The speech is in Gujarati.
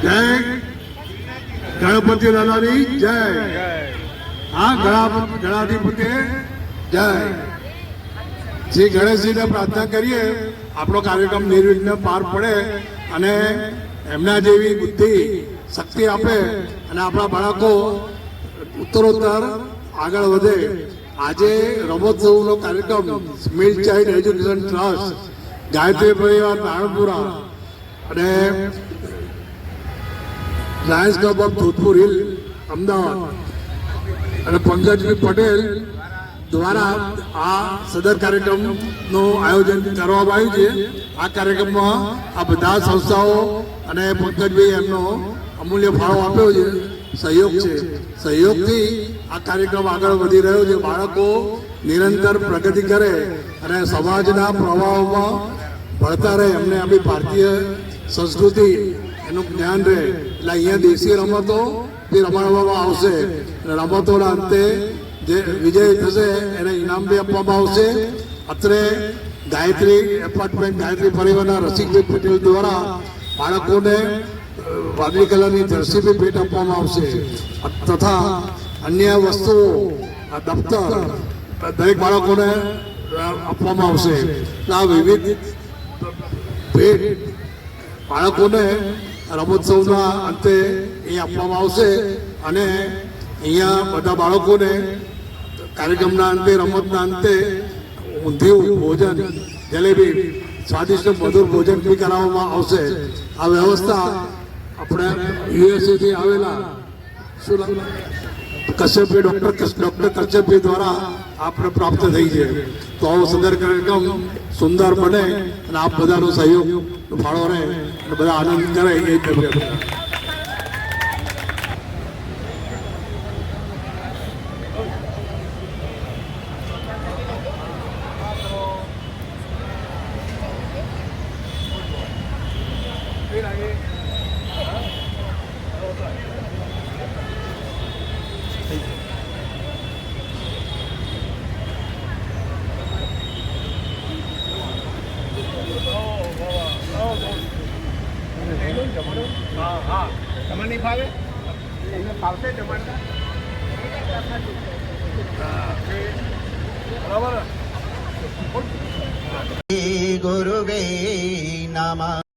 જય ગણપતિ દાદાની જય. હા, ગણાધિપતિ જય. શ્રી ગણેશજીને પ્રાર્થના કરીએ આપણો કાર્યક્રમ નિર્વિઘ્ન પાર પડે અને એમના જેવી બુદ્ધિ શક્તિ આપે અને આપણા બાળકો ઉત્તરોત્તર આગળ વધે. આજે રમોત્સવનો કાર્યક્રમ સ્મિલ ચાઇલ્ડ એજ્યુકેશન ટ્રસ્ટ, ગાયત્રી પરિવાર નારણપુરા અને Lions club of Jodhpur hill Ahmedabad અને પંકજભાઈ પટેલ દ્વારા આ સદર કાર્યક્રમનું આયોજન કરવામાં આવ્યું છે. આ કાર્યક્રમમાં આ બધા સંસ્થાઓ અને પંકજભાઈ એમનો અમૂલ્ય ફાળો આપ્યો છે, સહયોગ છે. સહયોગથી આ કાર્યક્રમ આગળ વધી રહ્યો છે. બાળકો નિરંતર પ્રગતિ કરે અને સમાજના પ્રવાહોમાં ભળતા રહે, એમને આપણી ભારતીય સંસ્કૃતિ એનું જ્ઞાન રહે. એટલે અહીંયા દેશી રમતો બી રમાડવામાં આવશે અને રમતોના અંતે જે વિજય થશે એને ઇનામ બી આપવામાં આવશે. અત્રે ગાયત્રી એપાર્ટમેન્ટ, ગાયત્રી પરિવારના રસિકભાઈ પટેલ દ્વારા બાળકોને વાદળી કલરની જર્સી બી ભેટ આપવામાં આવશે તથા અન્ય વસ્તુઓ, દફતર દરેક બાળકોને આપવામાં આવશે. આ વિવિધ ભેટ બાળકોને રમોત્સવના અંતે એ આપવામાં આવશે અને અહીંયા બધા બાળકોને કાર્યક્રમના અંતે, રમતના અંતે ઊંધિયું ભોજન, જલેબી, સ્વાદિષ્ટ મધુર ભોજન બી કરાવવામાં આવશે. આ વ્યવસ્થા આપણે યુએસએથી આવેલા કશ્યપભાઈ ડૉક્ટર કશ્યપભાઈ દ્વારા આપણે પ્રાપ્ત થઈ છે. તો આવો સુંદર કાર્યક્રમ સુંદર બને અને આપ બધાનો સહયોગ ફાળો રહે અને બધા આનંદ કરે એ જ નહીં ફાવે, તમને ફાવશે જમાડતા બરાબર. ગુરુવે નમઃ.